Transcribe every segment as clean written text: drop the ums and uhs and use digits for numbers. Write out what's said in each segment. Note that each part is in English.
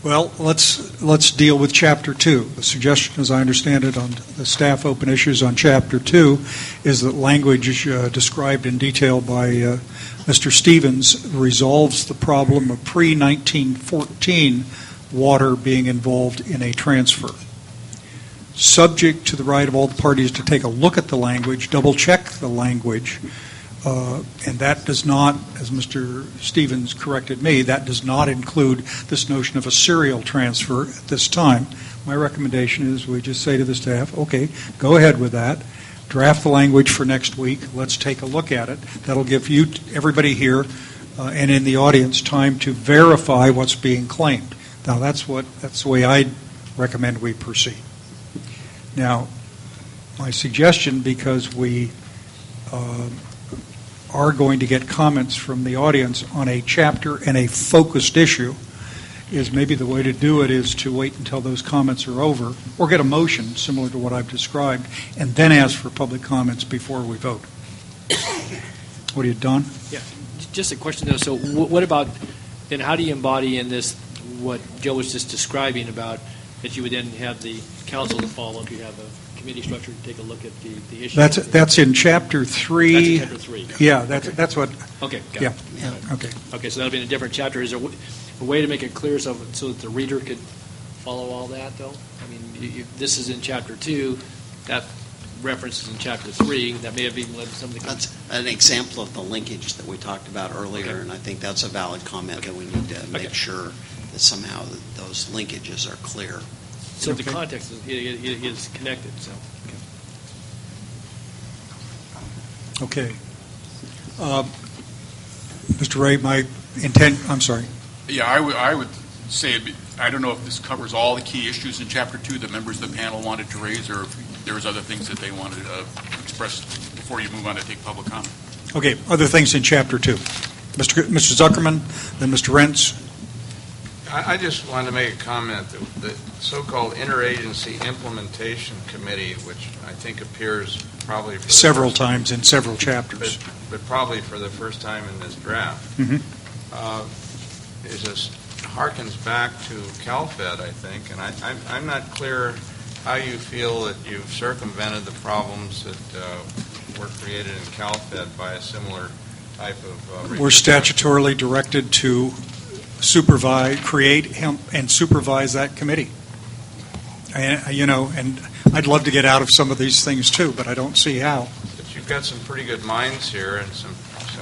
Well, let's deal with Chapter 2. The suggestion, as I understand it, on the staff open issues on Chapter 2 is that language described in detail by Mr. Stevens resolves the problem of pre-1914 water being involved in a transfer. Subject to the right of all the parties to take a look at the language, double-check the language, and that does not, as Mr. Stevens corrected me, that does not include this notion of a serial transfer at this time. My recommendation is we just say to the staff, okay, go ahead with that. Draft the language for next week. Let's take a look at it. That'll give you, everybody here and in the audience, time to verify what's being claimed. Now, that's the way I recommend we proceed. Now, my suggestion, because we are going to get comments from the audience on a chapter and a focused issue, is maybe the way to do it is to wait until those comments are over, or get a motion similar to what I've described, and then ask for public comments before we vote. What are you, Don? Yeah, just a question though. So what about, then how do you embody in this what Joe was just describing about that you would then have the council to follow up, you have a committee structure to take a look at the issue? That's in Chapter 3. That's in Chapter 3. Yeah, that's what. Okay, got yeah. it. Yeah. Okay. Okay, so that'll be in a different chapter. Is there a way to make it clear so that the reader could follow all that, though? I mean, this is in Chapter 2. That reference is in Chapter 3. That may have even led to some of the... That's an example of the linkage that we talked about earlier, okay. And I think that's a valid comment that we need to make sure that somehow those linkages are clear. So the context is connected. So. Okay. Mr. Ray, my intent. I'm sorry. Yeah, I would say I don't know if this covers all the key issues in Chapter 2 that members of the panel wanted to raise, or if there was other things that they wanted to express before you move on to take public comment. Okay. Other things in Chapter 2. Mr. Zuckerman, then Mr. Rentz. I just wanted to make a comment that the so-called Interagency Implementation Committee, which I think appears probably for several times in several chapters, but probably for the first time in this draft, harkens back to CalFed, I think, and I'm not clear how you feel that you've circumvented the problems that were created in CalFed by a similar type of. We're statutorily directed to create and supervise that committee. And I'd love to get out of some of these things too, but I don't see how. But you've got some pretty good minds here and some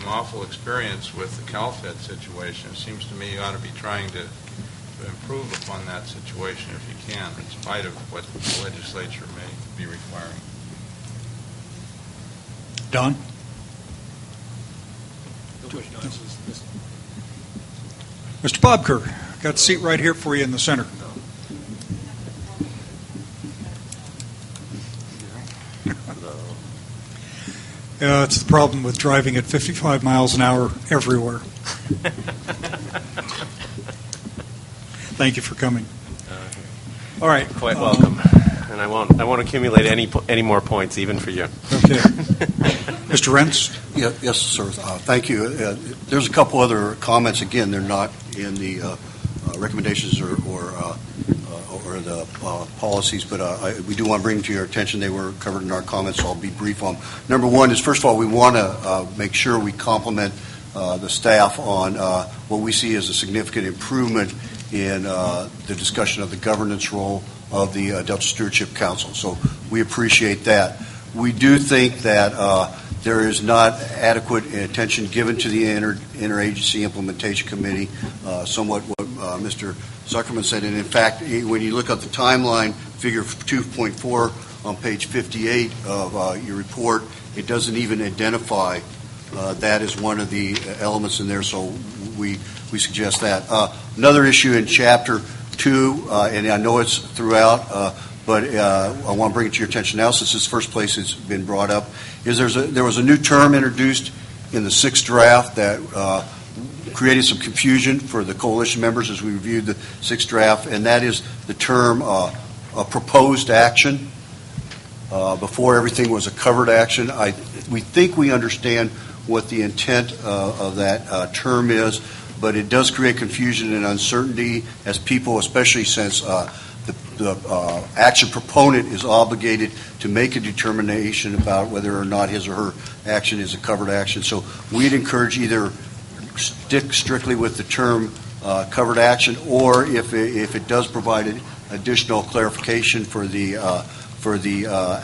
awful experience with the CalFed situation. It seems to me you ought to be trying to improve upon that situation if you can, in spite of what the legislature may be requiring. Don? Mr. Bobker, got a seat right here for you in the center. It's the problem with driving at 55 miles an hour everywhere. Thank you for coming. All right. Quite welcome. And I won't accumulate any more points, even for you. Okay. Mr. Rentz? Yes, sir. Thank you. There's a couple other comments. Again, they're not in the recommendations or the policies, but we do want to bring them to your attention. They were covered in our comments, so I'll be brief on them. Number one is, first of all, we want to make sure we compliment the staff on what we see as a significant improvement in the discussion of the governance role of the Delta Stewardship Council. So we appreciate that. We do think that there is not adequate attention given to the Interagency Implementation Committee, somewhat what Mr. Zuckerman said. And in fact, when you look at the timeline, figure 2.4 on page 58 of your report, it doesn't even identify that as one of the elements in there, so we suggest that. Another issue in Chapter 2, and I know it's throughout, but I want to bring it to your attention now since this first place has been brought up, is there was a new term introduced in the sixth draft that created some confusion for the coalition members as we reviewed the sixth draft, and that is the term a proposed action. Before everything was a covered action. We think we understand what the intent of that term is, but it does create confusion and uncertainty as people, especially since the action proponent is obligated to make a determination about whether or not his or her action is a covered action. So we'd encourage either stick strictly with the term covered action, or if it does provide additional clarification for the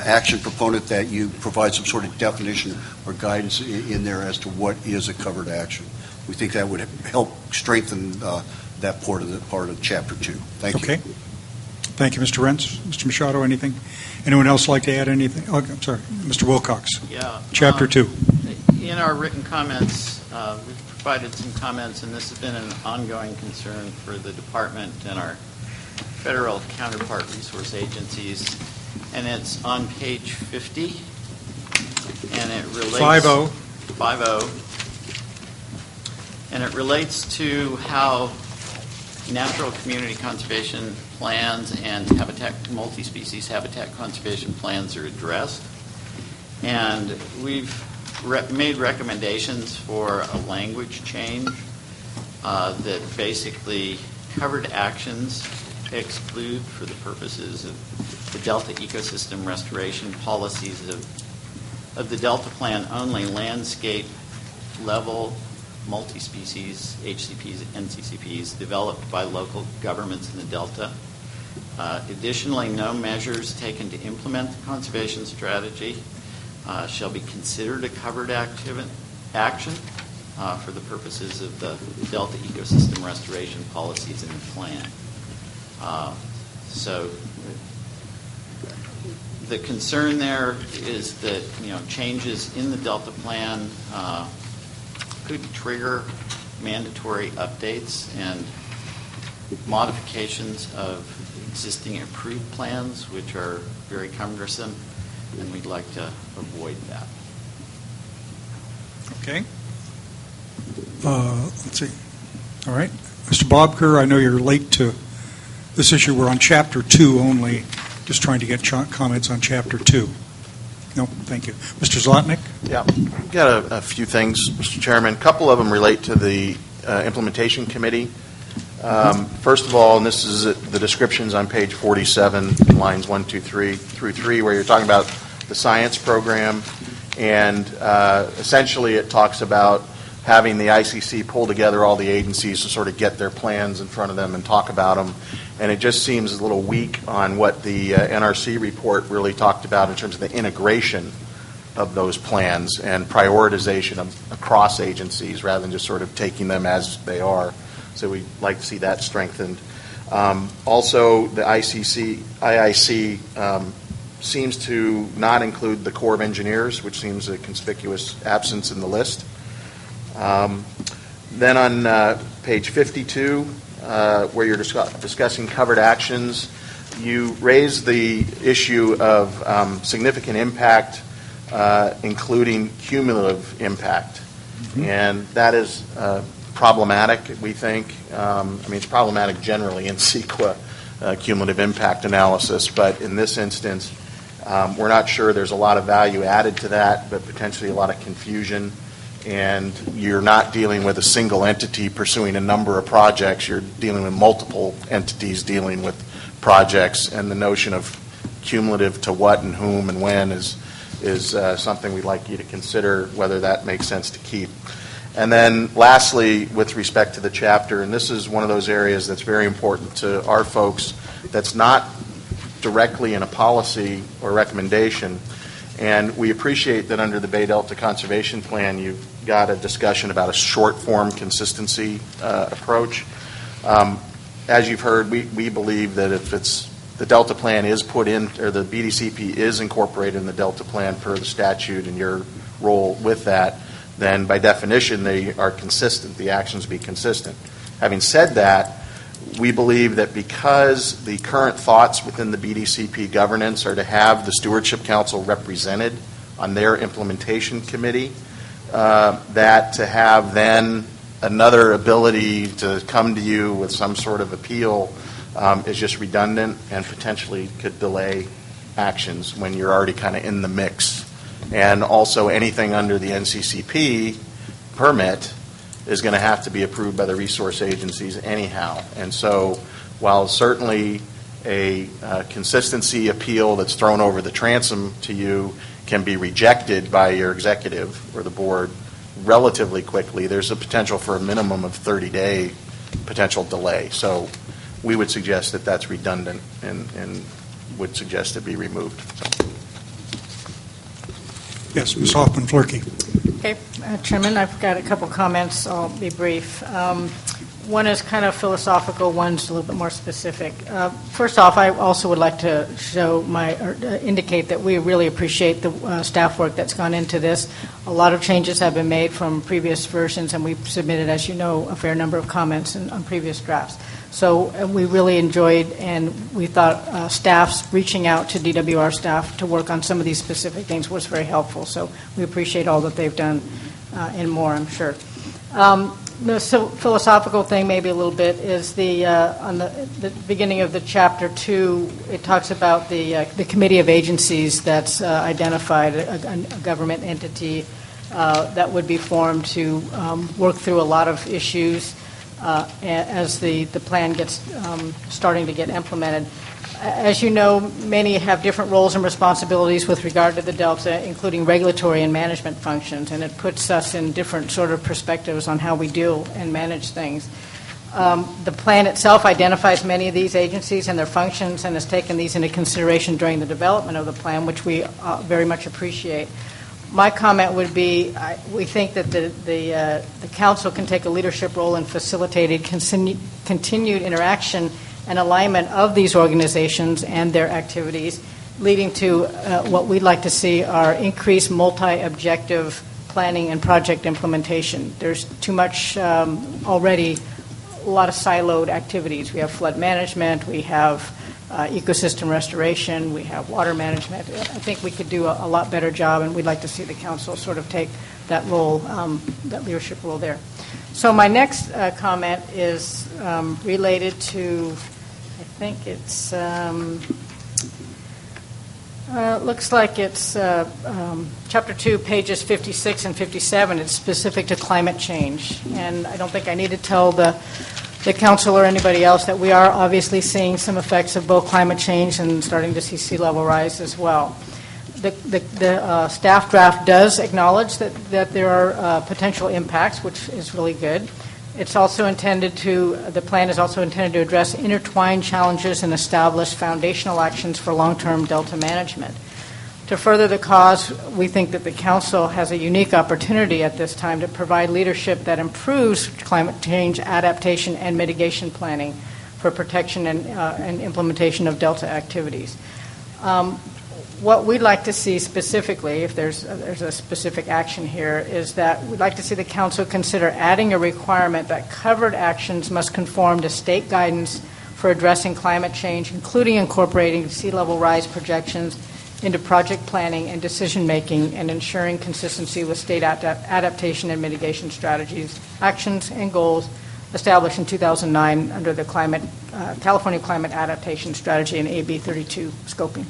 action proponent, that you provide some sort of definition or guidance in there as to what is a covered action. We think that would help strengthen that part of Chapter 2. Thank you. Okay. Thank you, Mr. Rentz. Mr. Machado, anything? Anyone else like to add anything? Oh, I'm sorry, Mr. Wilcox. Yeah. Chapter 2. In our written comments, we've provided some comments, and this has been an ongoing concern for the department and our federal counterpart resource agencies, and it's on page 50, and it relates... 50. And it relates to how natural community conservation plans and multi-species habitat conservation plans are addressed. And we've made recommendations for a language change that basically covered actions exclude, for the purposes of the Delta ecosystem restoration policies of the Delta Plan, only landscape level multi-species HCPs, NCCPs developed by local governments in the Delta. Additionally, no measures taken to implement the conservation strategy shall be considered a covered action for the purposes of the Delta ecosystem restoration policies in the plan. So the concern there is that changes in the Delta Plan could trigger mandatory updates and modifications of existing approved plans, which are very cumbersome, and we'd like to avoid that. Okay. Let's see. All right. Mr. Bobker, I know you're late to this issue. We're on Chapter 2 only, just trying to get comments on Chapter 2. No, thank you. Mr. Zlotnick? Yeah, we've got a few things, Mr. Chairman. A couple of them relate to the implementation committee. First of all, and this is the descriptions on page 47, lines 1, 2, 3 through 3, where you're talking about the science program. And essentially it talks about having the ICC pull together all the agencies to sort of get their plans in front of them and talk about them. And it just seems a little weak on what the NRC report really talked about in terms of the integration of those plans and prioritization across agencies rather than just sort of taking them as they are. So we'd like to see that strengthened. Also, the IIC seems to not include the Corps of Engineers, which seems a conspicuous absence in the list. Then on page 52, where you're discussing covered actions, you raise the issue of significant impact, including cumulative impact. Mm-hmm. And that is problematic, we think. It's problematic generally in CEQA cumulative impact analysis, but in this instance, we're not sure there's a lot of value added to that, but potentially a lot of confusion. And you're not dealing with a single entity pursuing a number of projects. You're dealing with multiple entities dealing with projects, and the notion of cumulative to what and whom and when is something we'd like you to consider whether that makes sense to keep. And then lastly, with respect to the chapter, and this is one of those areas that's very important to our folks that's not directly in a policy or recommendation. And we appreciate that under the Bay Delta Conservation Plan, you've got a discussion about a short-form consistency approach. As you've heard, we believe that if the Delta Plan is put in, or the BDCP is incorporated in the Delta Plan per the statute and your role with that, then by definition they are consistent, the actions be consistent. Having said that, we believe that because the current thoughts within the BDCP governance are to have the Stewardship Council represented on their implementation committee, that to have then another ability to come to you with some sort of appeal is just redundant and potentially could delay actions when you're already kind of in the mix. And also anything under the NCCP permit is going to have to be approved by the resource agencies anyhow. And so while certainly a consistency appeal that's thrown over the transom to you can be rejected by your executive or the board relatively quickly, there's a potential for a minimum of 30-day potential delay. So we would suggest that that's redundant and would suggest it be removed. Yes, Ms. Hoffman-Flurkey. Okay, Chairman, I've got a couple comments. I'll be brief. One is kind of philosophical, one's a little bit more specific. First off, I also would like to indicate that we really appreciate the staff work that's gone into this. A lot of changes have been made from previous versions, and we've submitted, as you know, a fair number of comments on previous drafts. So we really enjoyed, and we thought staff's reaching out to DWR staff to work on some of these specific things was very helpful. So we appreciate all that they've done and more, I'm sure. The philosophical thing, maybe a little bit, is on the beginning of the chapter 2, it talks about the committee of agencies that's identified, a government entity that would be formed to work through a lot of issues as the plan gets starting to get implemented. As you know, many have different roles and responsibilities with regard to the Delta, including regulatory and management functions, and it puts us in different sort of perspectives on how we deal and manage things. The plan itself identifies many of these agencies and their functions and has taken these into consideration during the development of the plan, which we very much appreciate. My comment would be we think that the Council can take a leadership role in facilitating continued interaction and alignment of these organizations and their activities, leading to what we'd like to see are increased multi-objective planning and project implementation. There's too much already, a lot of siloed activities. We have flood management, we have ecosystem restoration, we have water management. I think we could do a lot better job, and we'd like to see the Council sort of take that role, that leadership role there. So my next comment is related to, I think it's, looks like it's Chapter 2, pages 56 and 57. It's specific to climate change. And I don't think I need to tell the Council or anybody else that we are obviously seeing some effects of both climate change and starting to see sea level rise as well. The staff draft does acknowledge that there are potential impacts, which is really good. It's also the plan is also intended to address intertwined challenges and establish foundational actions for long-term Delta management. To further the cause, we think that the Council has a unique opportunity at this time to provide leadership that improves climate change adaptation and mitigation planning for protection and implementation of Delta activities. What we'd like to see specifically, if there's a specific action here, is that we'd like to see the Council consider adding a requirement that covered actions must conform to state guidance for addressing climate change, including incorporating sea level rise projections into project planning and decision-making and ensuring consistency with state adaptation and mitigation strategies, actions, and goals established in 2009 under the California Climate Adaptation Strategy and AB 32 scoping.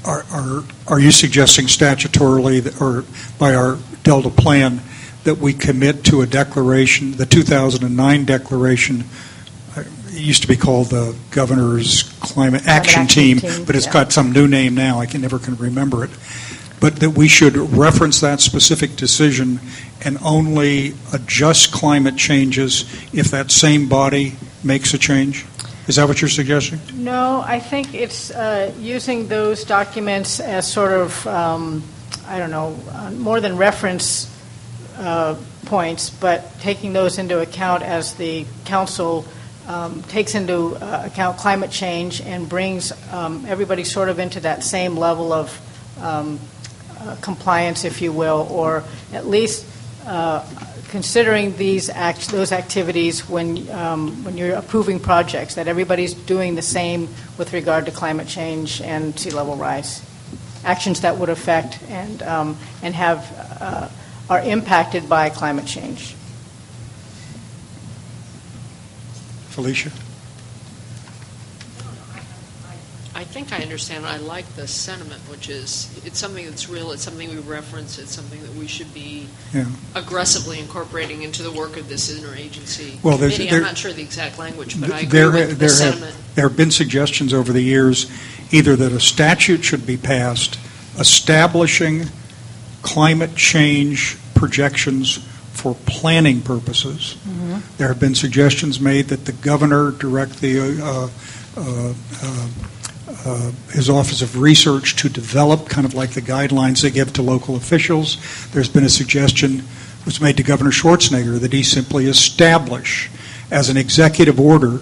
Are you suggesting statutorily or by our Delta plan that we commit to a declaration, the 2009 declaration? It used to be called the Governor's Climate Action Team, but it's got some new name now. I never can remember it. But that we should reference that specific decision and only adjust climate changes if that same body makes a change? Is that what you're suggesting? No, I think it's using those documents as sort of, more than reference points, but taking those into account as the Council takes into account climate change and brings everybody sort of into that same level of compliance, if you will, or at least considering those activities when you're approving projects, that everybody's doing the same with regard to climate change and sea level rise, actions that would affect and are impacted by climate change. Felicia? I think I understand. I like the sentiment, which is it's something that's real, it's something we reference, it's something that we should be aggressively incorporating into the work of this interagency committee. I'm not sure the exact language, but I agree with the sentiment. There have been suggestions over the years either that a statute should be passed establishing climate change projections for planning purposes. Mm-hmm. There have been suggestions made that the governor direct his Office of Research to develop kind of like the guidelines they give to local officials. There's been a suggestion was made to Governor Schwarzenegger that he simply establish as an executive order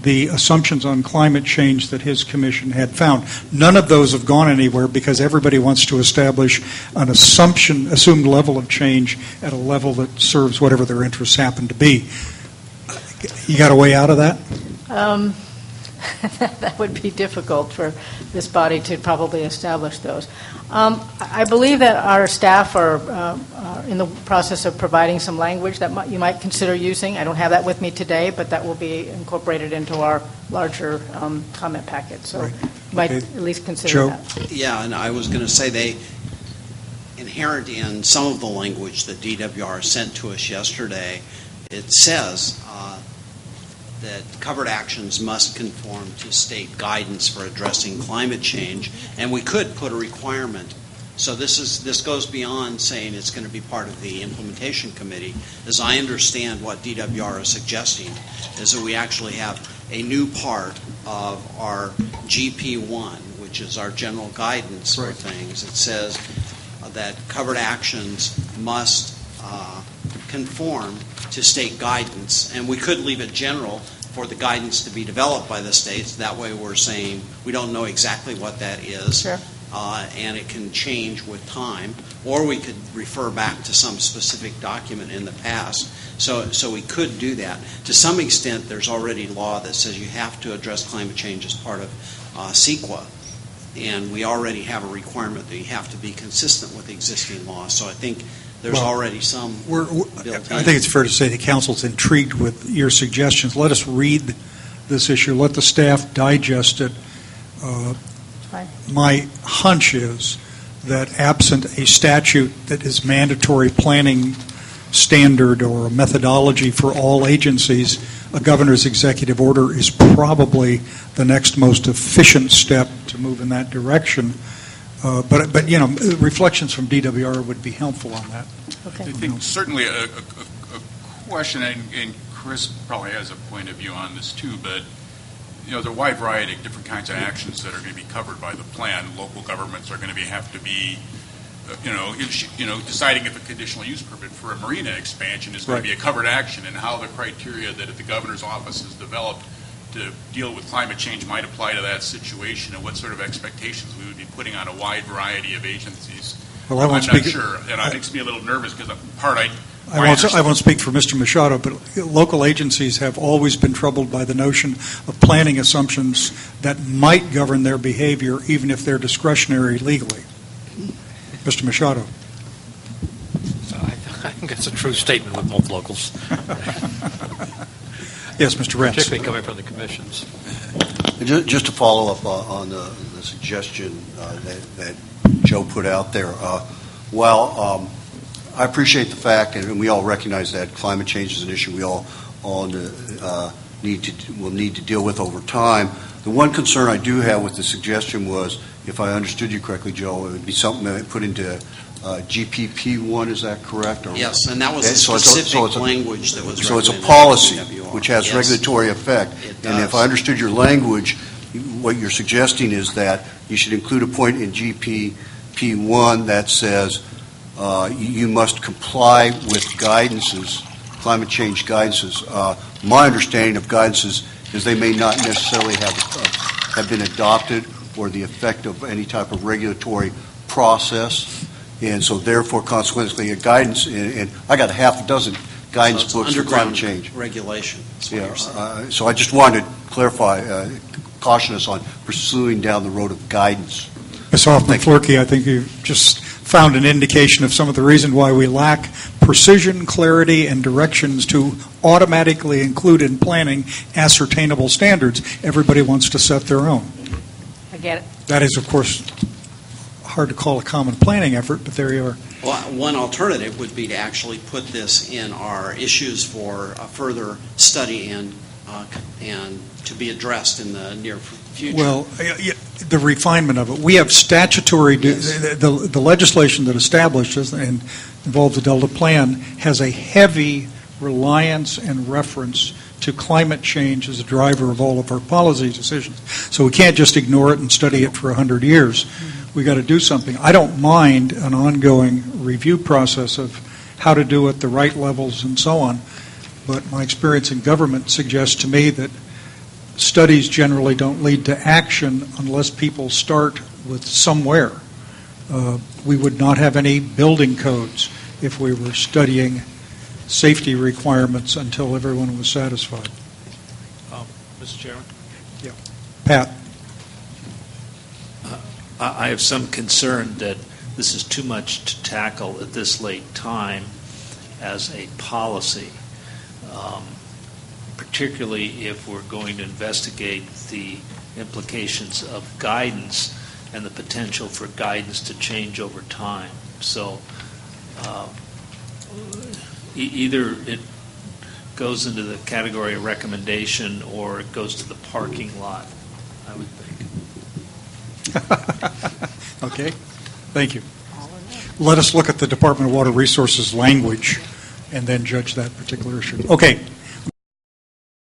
the assumptions on climate change that his commission had found. None of those have gone anywhere because everybody wants to establish an assumed level of change at a level that serves whatever their interests happen to be. You got a way out of that? That would be difficult for this body to probably establish those. I believe that our staff are in the process of providing some language that you might consider using. I don't have that with me today, but that will be incorporated into our larger comment packet. So you might at least consider Joe? that. Yeah, and I was going to say inherent in some of the language that DWR sent to us yesterday, it says that covered actions must conform to state guidance for addressing climate change, and we could put a requirement. So this goes beyond saying it's going to be part of the implementation committee. As I understand what DWR is suggesting is that we actually have a new part of our GP1, which is our general guidance for things. It says that covered actions must conform to state guidance, and we could leave it general for the guidance to be developed by the states. That way we're saying we don't know exactly what that is, sure. And it can change with time, or we could refer back to some specific document in the past. So we could do that. To some extent, there's already law that says you have to address climate change as part of CEQA, and we already have a requirement that you have to be consistent with existing law. So I think there's already some built in. I think it's fair to say the council's intrigued with your suggestions. Let us read this issue. Let the staff digest it. My hunch is that absent a statute that is mandatory planning standard or a methodology for all agencies, a governor's executive order is probably the next most efficient step to move in that direction. But you know, reflections from DWR would be helpful on that. Okay. I think certainly a question, and Chris probably has a point of view on this too, but you know, there are a wide variety of different kinds of actions that are going to be covered by the plan. Local governments are going to have to be, deciding if a conditional use permit for a marina expansion is going to be a covered action, and how the criteria that the governor's office has developed to deal with climate change might apply to that situation, and what sort of expectations we would be putting on a wide variety of agencies. Well, I'm not sure, and it makes me a little nervous because I won't speak for Mr. Machado, but local agencies have always been troubled by the notion of planning assumptions that might govern their behavior, even if they're discretionary legally. Mr. Machado. So I think that's a true statement with most locals. Yes, Mr. Rentz. Particularly coming from the commissions. Just to follow up on the suggestion that Joe put out there, while I appreciate the fact, and we all recognize that climate change is an issue we all will need to deal with over time. The one concern I do have with the suggestion was, if I understood you correctly, Joe, it would be something that put into GPP1, is that correct? Yes, and that was a specific language that was So it's a recommended policy by DWR. which has regulatory effect. And if I understood your language, what you're suggesting is that you should include a point in GPP1 that says you must comply with guidances, climate change guidances. My understanding of guidances is they may not necessarily have been adopted or the effect of any type of regulatory process, and so therefore, consequently, a guidance. And I got half a dozen guidance books for climate change regulation. So I just wanted to clarify, caution us on pursuing down the road of guidance. Ms. Hoffman-Flurkey, I think you've just found an indication of some of the reason why we lack precision, clarity, and directions to automatically include in planning ascertainable standards. Everybody wants to set their own. I get it. That is, of course, hard to call a common planning effort, but there you are. Well, one alternative would be to actually put this in our issues for further study and to be addressed in the near future. Well, the refinement of it. We have statutory, the legislation that establishes and involves the Delta Plan has a heavy reliance and reference to climate change as a driver of all of our policy decisions. So we can't just ignore it and study it for 100 years. We got to do something. I don't mind an ongoing review process of how to do it, the right levels, and so on. But my experience in government suggests to me that studies generally don't lead to action unless people start with somewhere. We would not have any building codes if we were studying safety requirements until everyone was satisfied. Mr. Chairman? Yeah. Pat? I have some concern that this is too much to tackle at this late time as a policy, particularly if we're going to investigate the implications of guidance and the potential for guidance to change over time. So either it goes into the category of recommendation or it goes to the parking lot, I would think. Okay. Thank you. Let us look at the Department of Water Resources language and then judge that particular issue. Okay.